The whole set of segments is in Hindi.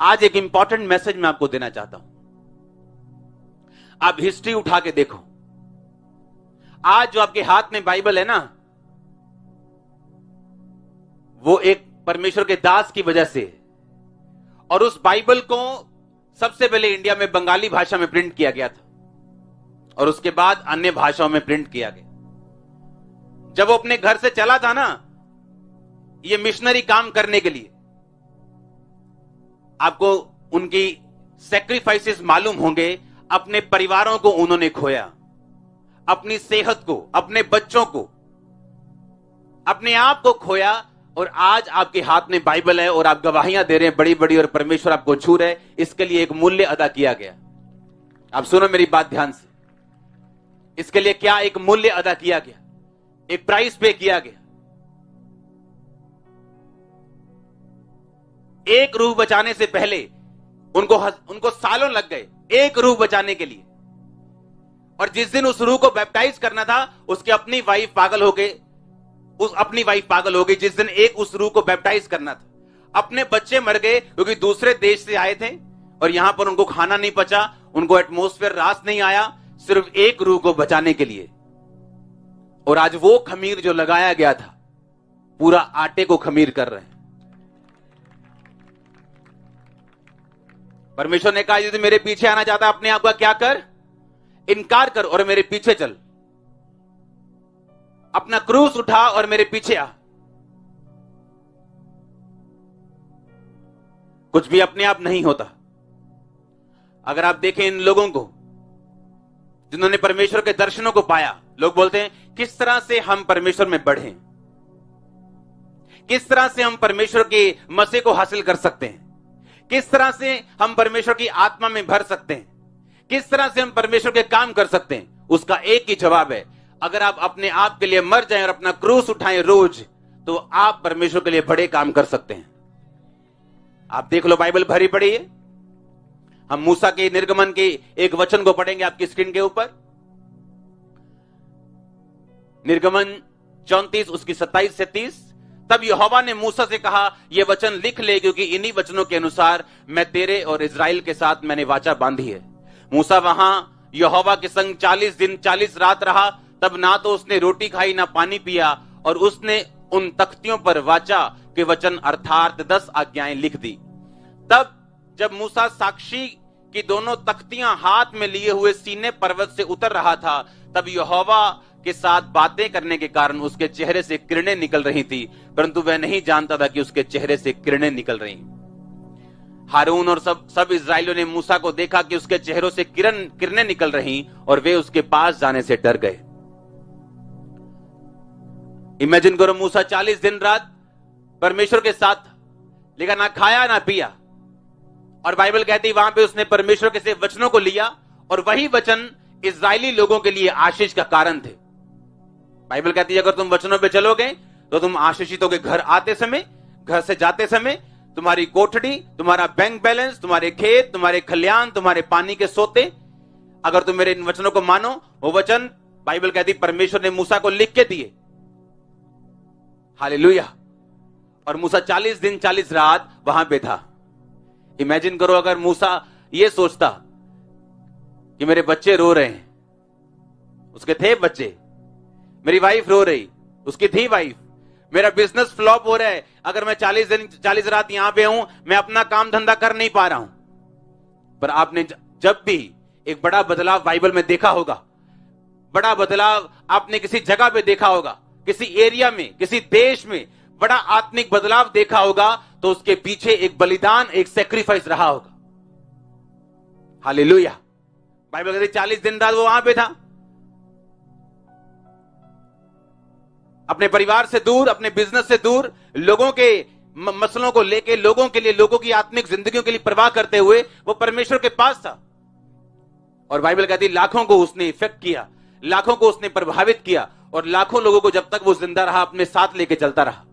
आज एक इंपॉर्टेंट मैसेज मैं आपको देना चाहता हूं। आप हिस्ट्री उठा के देखो, आज जो आपके हाथ में बाइबल है ना, वो एक परमेश्वर के दास की वजह से, और उस बाइबल को सबसे पहले इंडिया में बंगाली भाषा में प्रिंट किया गया था और उसके बाद अन्य भाषाओं में प्रिंट किया गया। जब वो अपने घर से चला था ना, ये मिशनरी काम करने के लिए, आपको उनकी सैक्रिफाइसेस मालूम होंगे। अपने परिवारों को उन्होंने खोया, अपनी सेहत को, अपने बच्चों को, अपने आप को खोया, और आज आपके हाथ में बाइबल है और आप गवाहियां दे रहे हैं बड़ी बड़ी, और परमेश्वर आपको छू रहे। इसके लिए एक मूल्य अदा किया गया। आप सुनो मेरी बात ध्यान से, इसके लिए क्या एक मूल्य अदा किया गया, एक प्राइस पे किया गया। एक रूह बचाने से पहले उनको सालों लग गए एक रूह बचाने के लिए, और जिस दिन उस रूह को बैप्टाइज करना था, उसकी अपनी वाइफ पागल हो गई, जिस दिन एक उस रूह को बैप्टाइज करना था। अपने बच्चे मर गए क्योंकि दूसरे देश से आए थे और यहां पर उनको खाना नहीं पचा, उनको एटमॉस्फेयर रास नहीं आया, सिर्फ एक रूह को बचाने के लिए। और आज वो खमीर जो लगाया गया था, पूरा आटे को खमीर कर रहे हैं। परमेश्वर ने कहा, यदि मेरे पीछे आना चाहता है, अपने आप का क्या कर, इनकार कर और मेरे पीछे चल। अपना क्रूस उठा और मेरे पीछे आ। कुछ भी अपने आप नहीं होता। अगर आप देखें इन लोगों को जिन्होंने परमेश्वर के दर्शनों को पाया, लोग बोलते हैं किस तरह से हम परमेश्वर में बढ़ें, किस तरह से हम परमेश्वर के मसीह को हासिल कर सकते हैं, किस तरह से हम परमेश्वर की आत्मा में भर सकते हैं, किस तरह से हम परमेश्वर के काम कर सकते हैं। उसका एक ही जवाब है, अगर आप अपने आप के लिए मर जाएं और अपना क्रूस उठाएं रोज, तो आप परमेश्वर के लिए बड़े काम कर सकते हैं। आप देख लो, बाइबल भरी पड़ी है। हम मूसा के निर्गमन के एक वचन को पढ़ेंगे आपकी स्क्रीन के ऊपर। निर्गमन 34 उसकी 27 से 30। तब यहोवा ने मूसा से कहा, यह वचन लिख ले, क्योंकि इन्हीं वचनों के अनुसार मैं तेरे और इजराइल के साथ मैंने वाचा बांधी है। मूसा वहां यहोवा के संग 40 दिन 40 रात रहा। तब ना तो उसने रोटी खाई ना पानी पिया, और उसने उन तख्तियों पर वाचा के वचन अर्थात 10 आज्ञाएं लिख दी। तब जब मूसा साक्षी की दोनों तख्तियां हाथ में लिए हुए सीने पर्वत से उतर रहा था, तब यहोवा के साथ बातें करने के कारण उसके चेहरे से किरणें निकल रही थी, परंतु वह नहीं जानता था कि उसके चेहरे से किरणें निकल रही। हारून और सब इजराइलियों ने मूसा को देखा कि उसके चेहरों से किरणें निकल रही, और वे उसके पास जाने से डर गए। इमेजिन करो, मूसा 40 दिन रात परमेश्वर के साथ, लेकिन ना खाया ना पिया, और बाइबल कहती वहां पे उसने परमेश्वर के से वचनों को लिया, और वही वचन इजरायली लोगों के लिए आशीष का कारण थे। बाइबल कहती है, अगर तुम वचनों पे चलोगे तो तुम आशीषित होगे। घर आते समय, घर से जाते समय, तुम्हारी कोठड़ी, तुम्हारा बैंक बैलेंस, तुम्हारे खेत, तुम्हारे खलियान, तुम्हारे पानी के सोते, अगर तुम मेरे इन वचनों को मानो। वो वचन बाइबल कहती परमेश्वर ने मूसा को लिख के दिए। हालेलुया। और मूसा 40 दिन 40 रात वहां पे था। इमेजिन करो, अगर मूसा ये सोचता कि मेरे बच्चे रो रहे हैं, उसके थे बच्चे, मेरी वाइफ रो रही, उसकी थी वाइफ, मेरा बिजनेस फ्लॉप हो रहा है, अगर मैं 40 दिन 40 रात यहां पे हूं, मैं अपना काम धंधा कर नहीं पा रहा हूं। पर आपने जब भी एक बड़ा बदलाव बाइबल में देखा होगा, बड़ा बदलाव आपने किसी जगह पे देखा होगा, किसी एरिया में, किसी देश में बड़ा आत्मिक बदलाव देखा होगा, तो उसके पीछे एक बलिदान, एक सैक्रिफाइस रहा होगा। हालेलुया। बाइबल कहती 40 दिन रात वो वहां पे था, अपने परिवार से दूर, अपने बिजनेस से दूर, लोगों के मसलों को लेके, लोगों के लिए, लोगों की आत्मिक जिंदगियों के लिए परवाह करते हुए वो परमेश्वर के पास था। और बाइबल कहती लाखों को उसने इफेक्ट किया, लाखों को उसने प्रभावित किया, और लाखों लोगों को जब तक वो जिंदा रहा अपने साथ लेके चलता रहा।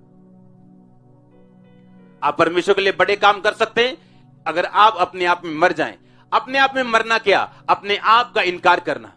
आप परमेश्वर के लिए बड़े काम कर सकते हैं अगर आप अपने आप में मर जाएं। अपने आप में मरना क्या, अपने आप का इनकार करना।